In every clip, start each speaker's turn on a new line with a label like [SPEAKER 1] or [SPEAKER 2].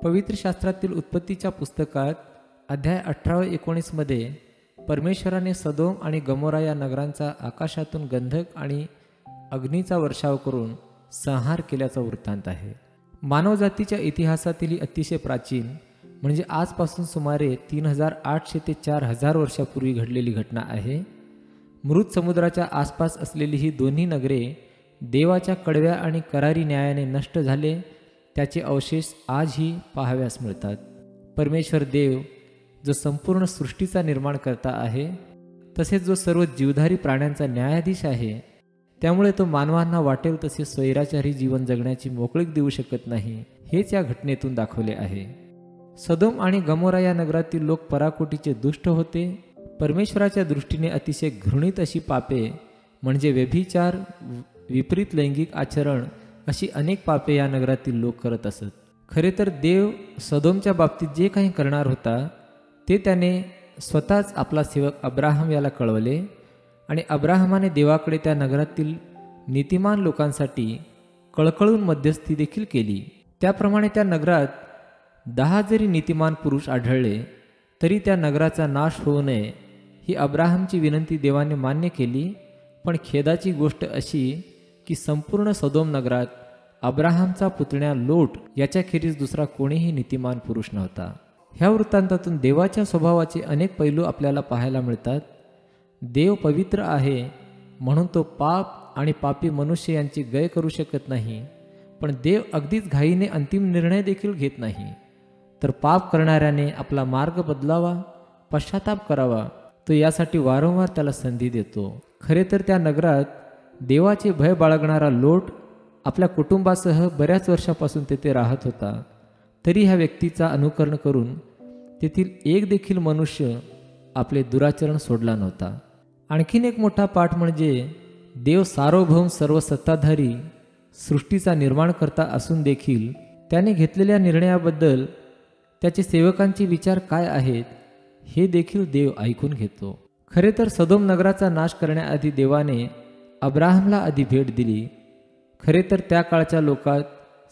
[SPEAKER 1] पवित्र शास्त्रातील उत्पत्तीच्या पुस्तकात अध्याय 18-19 मध्ये परमेश्वराने सदोम आणि गमोरा या नगरांचा आकाशातून गंधक आणि अग्नीचा वर्षाव करून संहार केल्याचा वृत्तांत आहे. मानवजातीच्या इतिहासातील ही अतिशय प्राचीन म्हणजे आजपासून सुमारे 3800 ते 4000 वर्षापूर्वी घडलेली घटना आहे. मृत समुद्राच्या आसपास असलेली ही दोन्ही नगरे देवाच्या कडव्या आणि करारी न्यायाने नष्ट झाले त्याचे अवशेष आजही पाहाव्यास मिळतात. परमेश्वर देव जो संपूर्ण सृष्टीचा निर्माण करता आहे, तसेच जो सर्व जीवधारी प्राण्यांचा न्यायाधीश आहे, त्यामुळे तो मानवांना वाटेल तसे स्वैराचारी जीवन जगण्याची मोकळीक देऊ शकत नाही, हेच या घटनेतून दाखवले आहे. सदोम आणि गमोरा या नगरातील लोक पराकोटीचे दुष्ट होते. परमेश्वराच्या दृष्टीने अतिशय घृणित अशी पापे म्हणजे व्यभिचार, विपरीत लैंगिक आचरण अशी अनेक पापे या नगरातील लोक करत असत. खरे तर देव सदोमच्या बाबतीत जे काही करणार होता ते त्याने स्वतःच आपला सेवक अब्राहम याला कळवले आणि अब्राहमाने देवाकडे त्या नगरातील नीतिमान लोकांसाठी कळकळून मध्यस्थी देखील केली. त्याप्रमाणे त्या नगरात 10 जरी नीतिमान पुरुष आढळले तरी त्या नगराचा नाश होऊ नये ही अब्राहमची विनंती देवाने मान्य केली. पण खेदाची गोष्ट अशी की संपूर्ण सदोम नगरात अब्राहमचा पुतण्या लोट याच्याखेरीज दुसरा कोणीही नीतिमान पुरुष नव्हता. ह्या वृत्तांतातून देवाच्या स्वभावाचे अनेक पैलू आपल्याला पाहायला मिळतात. देव पवित्र आहे म्हणून तो पाप आणि पापी मनुष्य यांची गय करू शकत नाही. पण देव अगदीच घाईने अंतिम निर्णय देखील घेत नाही, तर पाप करणाऱ्याने आपला मार्ग बदलावा, पश्चाताप करावा, तो यासाठी वारंवार त्याला संधी देतो. खरे तर त्या नगरात देवाचे भय बाळगणारा लोट आपल्या कुटुंबासह बऱ्याच वर्षापासून तेथे राहत होता. तरी ह्या व्यक्तीचा अनुकरण करून तेथील एक देखील मनुष्य आपले दुराचरण सोडला नव्हता. आणखीन एक मोठा पाठ म्हणजे देव सार्वभौम सर्व सत्ताधारी सृष्टीचा निर्माण करता असून देखील त्याने घेतलेल्या निर्णयाबद्दल त्याचे सेवकांचे विचार काय आहेत हे देखील देव ऐकून घेतो. खरे तर सदोम नगराचा नाश करण्याआधी देवाने अब्राहमला आधी भेट दिली. खरे तर त्या काळच्या लोकात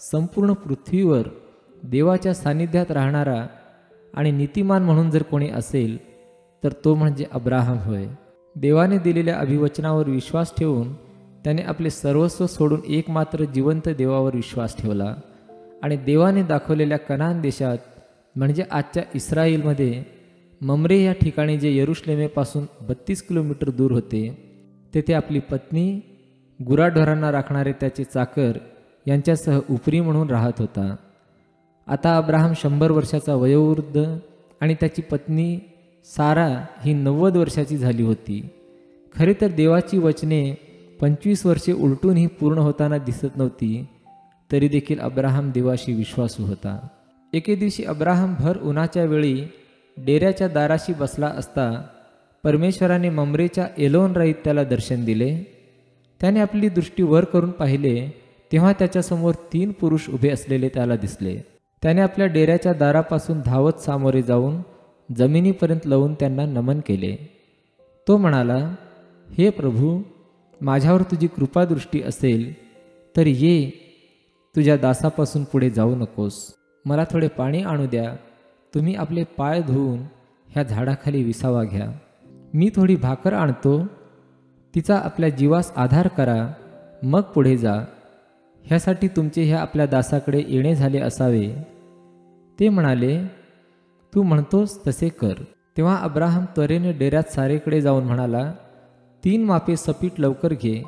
[SPEAKER 1] संपूर्ण पृथ्वीवर देवाच्या सानिध्यात राहणारा आणि नीतिमान म्हणून जर कोणी असेल तर तो म्हणजे अब्राहम होय. देवाने दिलेल्या अभिवचनावर विश्वास ठेवून त्याने आपले सर्वस्व सोडून एकमात्र जिवंत देवावर विश्वास ठेवला आणि देवाने दाखवलेल्या कनान देशात म्हणजे आजच्या इस्रायलमध्ये ममरे या ठिकाणी जे यरुशलेमेपासून 32 किलोमीटर दूर होते तेथे आपली पत्नी, गुराढोरांना राखणारे त्याचे चाकर यांच्यासह उपरी म्हणून राहत होता. आता अब्राहम 100 वर्षाचा वयोवृद्ध आणि त्याची पत्नी सारा ही 90 वर्षाची झाली होती. खरे तर देवाची वचने 25 वर्षे उलटूनही पूर्ण होताना दिसत नव्हती, तरी देखील अब्राहम देवाशी विश्वासू होता. एके दिवशी अब्राहम भर उन्हाच्या वेळी डेऱ्याच्या दाराशी बसला असता परमेश्वराने ममरेच्या एलोन राईत त्याला दर्शन दिले. त्याने आपली दृष्टी वर करून पाहिले तेव्हा त्याच्यासमोर 3 पुरुष उभे असलेले त्याला दिसले. त्याने आपल्या डेऱ्याच्या दारापासून धावत सामोरे जाऊन जमिनीपर्यंत लावून त्यांना नमन केले. तो म्हणाला, हे प्रभू, माझ्यावर तुझी कृपादृष्टी असेल तर ये, तुझ्या दासापासून पुढे जाऊ नकोस. मला थोडे पाणी आणू द्या. तुम्ही आपले पाय धुवून ह्या झाडाखाली विसावा घ्या. मी थोडी भाकर आणतो, तिचा आपल्या जीवास आधार करा, मग पुढे जा. ह्यासाठी तुमचे ह्या आपल्या दासाकडे येणे झाले असावे. ते म्हणाले, तू म्हणतोस तसे कर. तेव्हा अब्राहम त्वरेने डेऱ्यात सारेकडे जाऊन म्हणाला, 3 मापे सपीट लवकर घे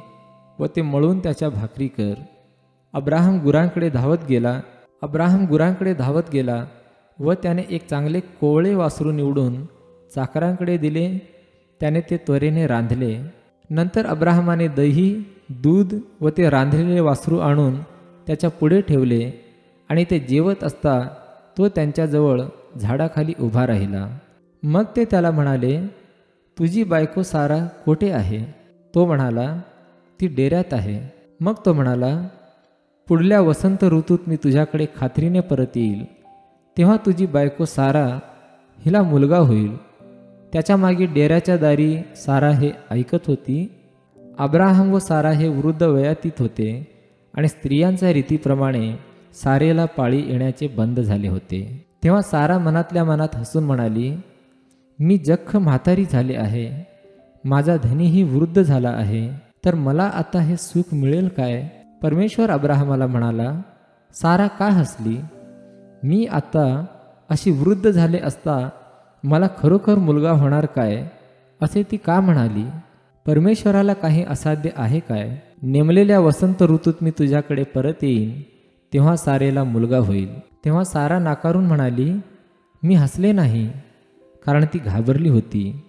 [SPEAKER 1] व ते मळून त्याच्या भाकरी कर. अब्राहम गुरांकडे धावत गेला व त्याने एक चांगले कोवळे वासरू निवडून चाकरांकडे दिले. त्याने ते त्वरेने रांधले. नंतर अब्राहमाने दही, दूध व ते रांधलेले वासरू आणून त्याच्या पुढे ठेवले आणि ते जेवत असता तो त्यांच्याजवळ झाडाखाली उभा राहिला. मग ते त्याला म्हणाले, तुझी बायको सारा कोठे आहे? तो म्हणाला, ती डेऱ्यात आहे. मग तो म्हणाला, पुढल्या वसंत ऋतूत मी तुझ्याकडे खात्रीने परत येईल. तेव्हा तुझी बायको सारा हिला मुलगा होईल. त्याच्या मागे डेऱ्याच्या दारी सारा हे ऐकत होती. अब्राहम व सारा हे वृद्ध वयातीत होते आणि स्त्रियांच्या रीतीप्रमाणे सारेला पाळी येण्याचे बंद झाले होते. तेव्हा सारा मनातल्या मनात हसून म्हणाली, मी जख्ख म्हातारी झाले आहे, माझा धनीही वृद्ध झाला आहे, तर मला आता हे सुख मिळेल काय? परमेश्वर अब्राहमाला म्हणाला, सारा का हसली? मी आता अशी वृद्ध झाले असता मला खरोखर मुलगा होणार काय, असे ती का म्हणाली? परमेश्वराला काही असाध्य आहे काय? नेमलेल्या वसंत ऋतूत मी तुझ्याकडे परत येईन, तेव्हा सारेला मुलगा होईल. तेव्हा सारा नाकारून म्हणाली, मी हसले नाही, कारण ती घाबरली होती.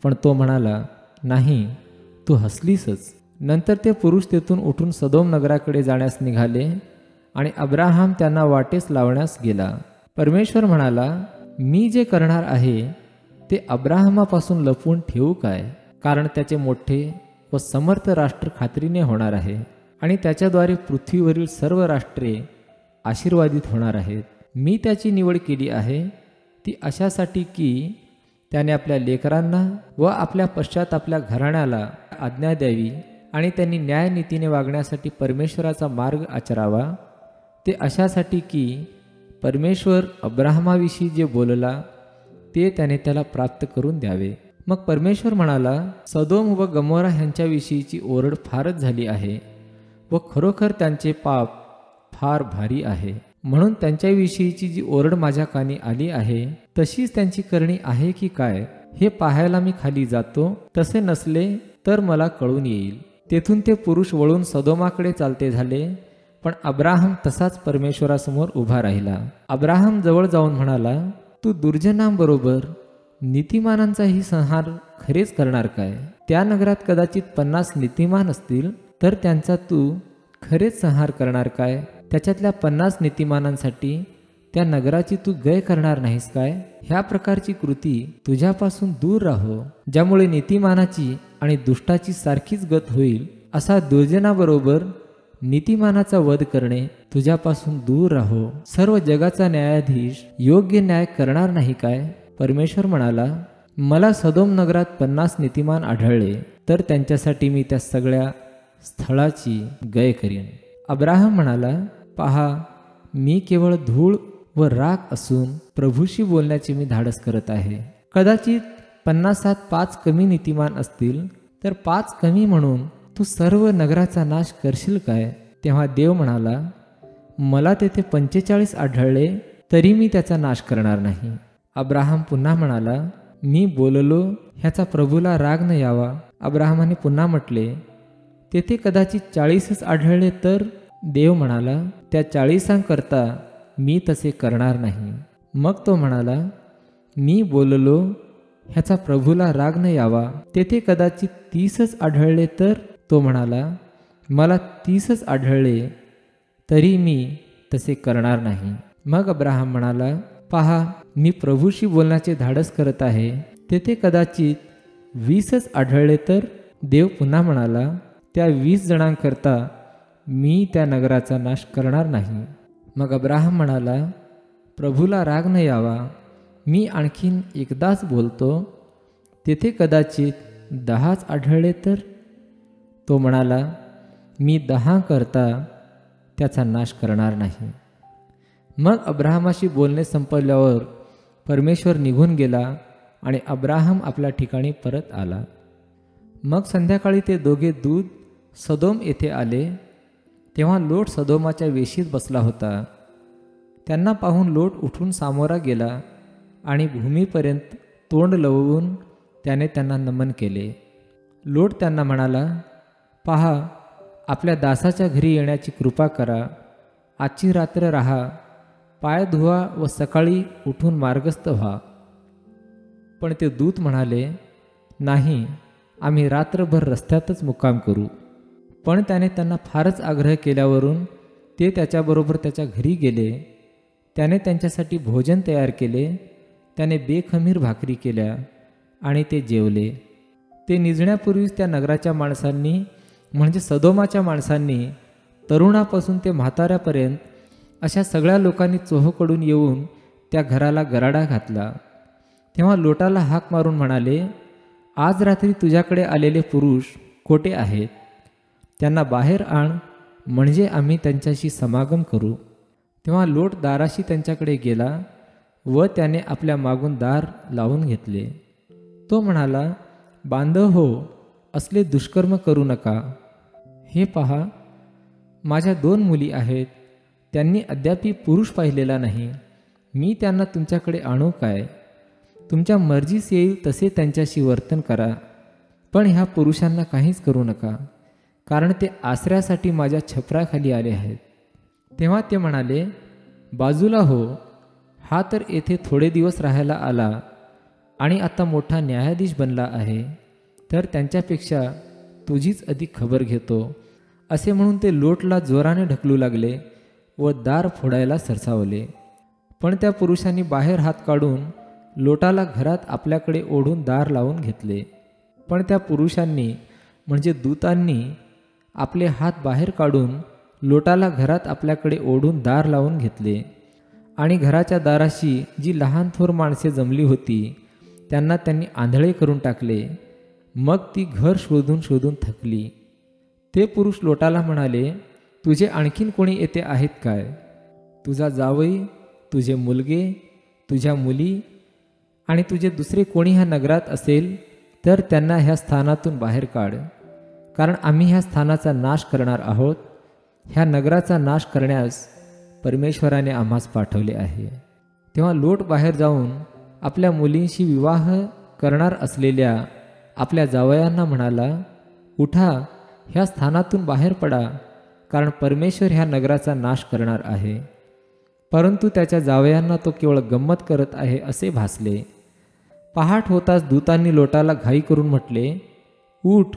[SPEAKER 1] पण तो म्हणाला, नाही, तू हसलीसच. नंतर ते पुरुष तेथून उठून सदोम नगराकडे जाण्यास निघाले आणि अब्राहम त्यांना वाटेस लावण्यास गेला. परमेश्वर म्हणाला, मी जे करणार आहे ते अब्राहमापासून लपवून ठेवू काय? कारण त्याचे मोठे व समर्थ राष्ट्र खात्रीने होणार आहे आणि त्याच्याद्वारे पृथ्वीवरील सर्व राष्ट्रे आशीर्वादित होणार आहेत. मी त्याची निवड केली आहे ती अशासाठी की त्याने आपल्या लेकरांना व आपल्या पश्चात आपल्या घराण्याला आज्ञा द्यावी आणि त्यांनी न्यायनीतीने वागण्यासाठी परमेश्वराचा मार्ग आचरावा. ते अशासाठी की परमेश्वर अब्राहमाविषयी जे बोलला ते त्याने त्याला प्राप्त करून द्यावे. मग परमेश्वर म्हणाला, सदोम व गमोरा ह्यांच्याविषयीची ओरड फारच झाली आहे व खरोखर त्यांचे पाप फार भारी आहे. म्हणून त्यांच्याविषयीची जी ओरड माझ्या कानी आली आहे तशीच त्यांची करणी आहे की काय हे पाहायला मी खाली जातो. तसे नसले तर मला कळून येईल. तेथून ते पुरुष वळून सदोमाकडे चालते झाले, पण अब्राहम तसाच परमेश्वरासमोर उभा राहिला. अब्राहम जवळ जाऊन म्हणाला, तू दुर्जनांबरोबर नीतिमानांचाही संहार खरेच करणार काय? त्या नगरात कदाचित 50 नीतिमान असतील, तर त्यांचा तू खरेच संहार करणार काय? त्याच्यातल्या 50 नीतिमानांसाठी त्या नगराची तू गय करणार नाहीस काय? ह्या प्रकारची कृती तुझ्यापासून दूर राहो, ज्यामुळे नीतिमानाची आणि दुष्टाची सारखीच गत होईल. असा दुर्जनाबरोबर नीतिमानाचा वध करणे तुझ्यापासून दूर राहो. सर्व जगाचा न्यायाधीश योग्य न्याय करणार नाही काय? परमेश्वर म्हणाला, मला सदोम नगरात 50 नीतिमान आढळले, तर त्यांच्यासाठी मी त्या सगळ्या स्थळाची गय करीन. अब्राहम म्हणाला, पहा, मी केवळ धूळ व राख असून प्रभूशी बोलण्याचे मी धाडस करत आहे. कदाचित 50 5 कमी नीतिमान असतील, तर 5 कमी म्हणून तू सर्व नगराचा नाश करशील काय? तेव्हा देव म्हणाला, मला तेथे 45 आढळले, तरी मी त्याचा नाश करणार नाही. अब्राहम पुन्हा म्हणाला, मी बोललो ह्याचा प्रभूला राग न यावा. अब्राहमाने पुन्हा म्हटले, तेथे कदाचित 40 आढळले, तर देव म्हणाला, त्या 40 करता मी तसे करणार नाही. मग तो म्हणाला, मी बोललो ह्याचा प्रभूला राग न यावा. तेथे कदाचित 30 आढळले, तर तो म्हणाला, मला 30 आढळले, तरी मी तसे करणार नाही. मग अब्राहम म्हणाला, पहा, मी प्रभूशी बोलण्याचे धाडस करत आहे. तेथे कदाचित 20 आढळले, तर देव पुन्हा म्हणाला, त्या 20 जणांकरता मी त्या नगराचा नाश करणार नाही. मग अब्राहम म्हणाला, प्रभूला राग न यावा, मी आणखीन एकदाच बोलतो. तेथे कदाचित 10 आढळले, तर तो म्हणाला, मी 10 करता त्याचा नाश करणार नाही. मग अब्राहमाशी बोलणे संपल्यावर परमेश्वर निघून गेला आणि अब्राहम आपल्या ठिकाणी परत आला. मग संध्याकाळी ते दोघे दूत सदोम येथे आले. तेव्हा लोट सदोमाच्या वेशीत बसला होता. त्यांना पाहून लोट उठून सामोरा गेला आणि भूमीपर्यंत तोंड लवून त्याने त्यांना नमन केले. लोट त्यांना म्हणाला, पहा, आपल्या दासाच्या घरी येण्याची कृपा करा. आजची रात्र राहा, पाय धुवा व सकाळी उठून मार्गस्थ व्हा. पण ते दूत म्हणाले, नाही, आम्ही रात्रभर रस्त्यातच मुक्काम करू. पण त्याने त्यांना फारच आग्रह केल्यावरून ते त्याच्याबरोबर त्याच्या घरी गेले. त्याने त्यांच्यासाठी भोजन तयार केले. त्याने बेखमीर भाकरी केल्या आणि ते जेवले. ते निजण्यापूर्वीच त्या नगराच्या माणसांनी, म्हणजे सदोमाच्या माणसांनी, तरुणापासून ते म्हाताऱ्यापर्यंत अशा सगळ्या लोकांनी चोहोकडून येऊन त्या घराला गराडा घातला. तेव्हा लोटाला हाक मारून म्हणाले, आज रात्री तुझ्याकडे आलेले पुरुष कोठे आहेत? त्यांना बाहेर आण, म्हणजे आम्ही त्यांच्याशी समागम करू. तेव्हा लोट दाराशी त्यांच्याकडे गेला व त्याने आपल्या मागून दार लावून घेतले. तो म्हणाला, बांधव हो, असले दुष्कर्म करू नका. हे पहा, माझ्या 2 मुली आहेत. त्यांनी अद्यापी पुरुष पाहिलेला नाही. मी त्यांना तुमच्याकडे आणू काय? तुमच्या मर्जीस येईल तसे त्यांच्याशी वर्तन करा, पण ह्या पुरुषांना काहीच करू नका, कारण ते आसऱ्यासाठी माझ्या छपराखाली आले आहेत. तेव्हा ते म्हणाले, बाजूला हो, हा तर येथे थोडे दिवस राहायला आला आणि आता मोठा न्यायाधीश बनला आहे, तर त्यांच्यापेक्षा तुझीच अधिक खबर घेतो. असे म्हणून ते लोटला जोराने ढकलू लागले व दार फोडायला सरसावले. पण त्या पुरुषांनी बाहेर हात काढून लोटाला घरात आपल्याकडे ओढून दार लावून घेतले. पण त्या पुरुषांनी म्हणजे दूतांनी आपले हात बाहेर काढून लोटाला घरात आपल्याकडे ओढून दार लावून घेतले आणि घराच्या दाराशी जी लहान थोर माणसे जमली होती त्यांना त्यांनी आंधळे करून टाकले. मग ती घर शोधून शोधून थकली. ते पुरुष लोटाला म्हणाले, तुझे आणखीन कोणी येथे आहेत काय? तुझा जावई, तुझे मुलगे, तुझ्या मुली आणि तुझे दुसरे कोणी ह्या नगरात असेल तर त्यांना ह्या स्थानातून बाहेर काढ, कारण आम्ही ह्या स्थानाचा नाश करणार आहोत. ह्या नगराचा नाश करण्यास परमेश्वराने आम्हास पाठवले आहे. तेव्हा लोट बाहेर जाऊन आपल्या मुलींशी विवाह करणार असलेल्या आपल्या जावयांना म्हणाला, उठा, ह्या स्थानातून बाहेर पडा, कारण परमेश्वर ह्या नगराचा नाश करणार आहे. परंतु त्याच्या जावयांना तो केवळ गंमत करत आहे असे भासले. पहाट होताच दूतांनी लोटाला घाई करून म्हटले, उठ,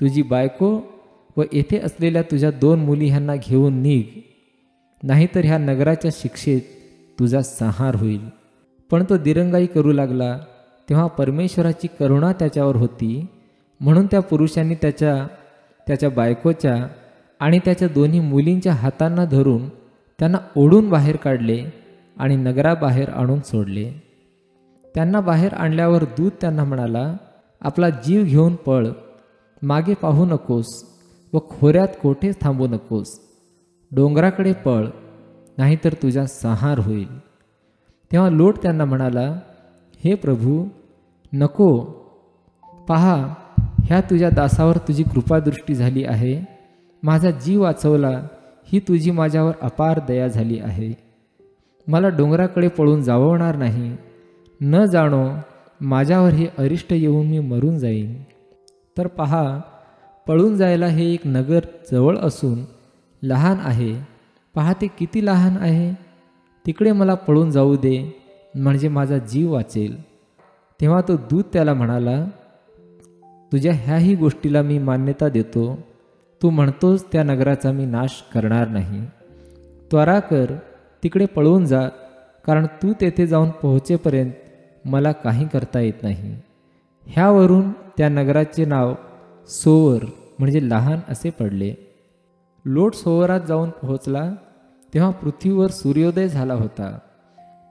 [SPEAKER 1] तुझी बायको व येथे असलेल्या तुझ्या 2 मुली ह्यांना घेऊन निघ, नाहीतर ह्या नगराच्या शिक्षेत तुझा संहार होईल. पण तो दिरंगाई करू लागला. तेव्हा परमेश्वराची करुणा त्याच्यावर होती, म्हणून त्या पुरुषांनी त्याच्या बायकोच्या आणि त्याच्या 2 मुलींच्या हातांना धरून त्यांना ओढून बाहेर काढले आणि नगराबाहेर आणून सोडले. त्यांना बाहेर आणल्यावर दूत त्यांना म्हणाला, आपला जीव घेऊन पळ, मागे पाहू नकोस व खोऱ्यात कोठेच थांबू नकोस. डोंगराकडे पळ, नाहीतर तुझा संहार होईल. तेव्हा लोट त्यांना म्हणाला, हे प्रभू, नको. पहा, ह्या तुझ्या दासावर तुझी कृपादृष्टी झाली आहे. माझा जीव वाचवला, ही तुझी माझ्यावर अपार दया झाली आहे. मला डोंगराकडे पळून जाववणार नाही. न जाणो माझ्यावर हे अरिष्ट येऊन मी मरून जाईन. तर पहा, पळून जायला हे एक नगर जवळ असून लहान आहे. पहा ते किती लहान आहे. तिकडे मला पळून जाऊ दे, म्हणजे माझा जीव वाचेल. तेव्हा तो दूत त्याला म्हणाला, तुझ्या ह्याही गोष्टीला मी मान्यता देतो. तू म्हणतोस त्या नगराचा मी नाश करणार नाही. त्वरा कर, तिकडे पळून जा, कारण तू तेथे जाऊन पोहोचेपर्यंत मला काही करता येत नाही. ह्यावरून त्या नगराचे नाव सोवर म्हणजे लहान असे पडले. लोट सोवरात जाऊन पोहोचला तेव्हा पृथ्वीवर सूर्योदय झाला होता.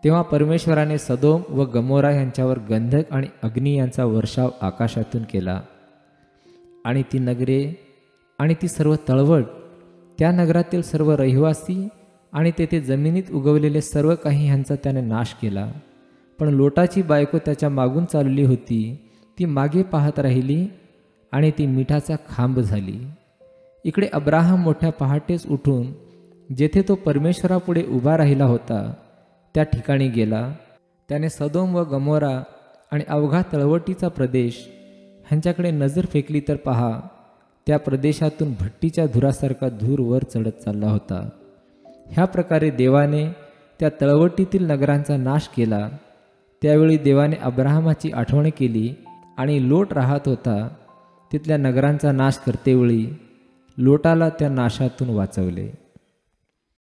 [SPEAKER 1] तेव्हा परमेश्वराने सदोम व गमोरा यांच्यावर गंधक आणि अग्नी यांचा वर्षाव आकाशातून केला. आणि ती नगरे आणि ती सर्व तळवट, त्या नगरातील सर्व रहिवासी आणि तेथे जमिनीत उगवलेले सर्व काही ह्यांचा त्याने नाश केला. पण लोटाची बायको त्याच्या मागून चालली होती, ती मागे पाहत राहिली आणि ती मिठाचा खांब झाली. इकडे अब्राहम मोठ्या पहाटेस उठून जेथे तो परमेश्वरापुढे उभा राहिला होता त्या ठिकाणी गेला. त्याने सदोम व गमोरा आणि अवघा तळवटीचा प्रदेश ह्यांच्याकडे नजर फेकली तर पहा, त्या प्रदेशातून भट्टीच्या धुरासारखा धूर वर चढत चालला होता. ह्या प्रकारे देवाने त्या तळवटीतील नगरांचा नाश केला. त्यावेळी देवाने अब्राहमाची आठवण केली आणि लोट राहत होता तिथल्या नगरांचा नाश करतेवेळी लोटाला त्या नाशातून वाचवले.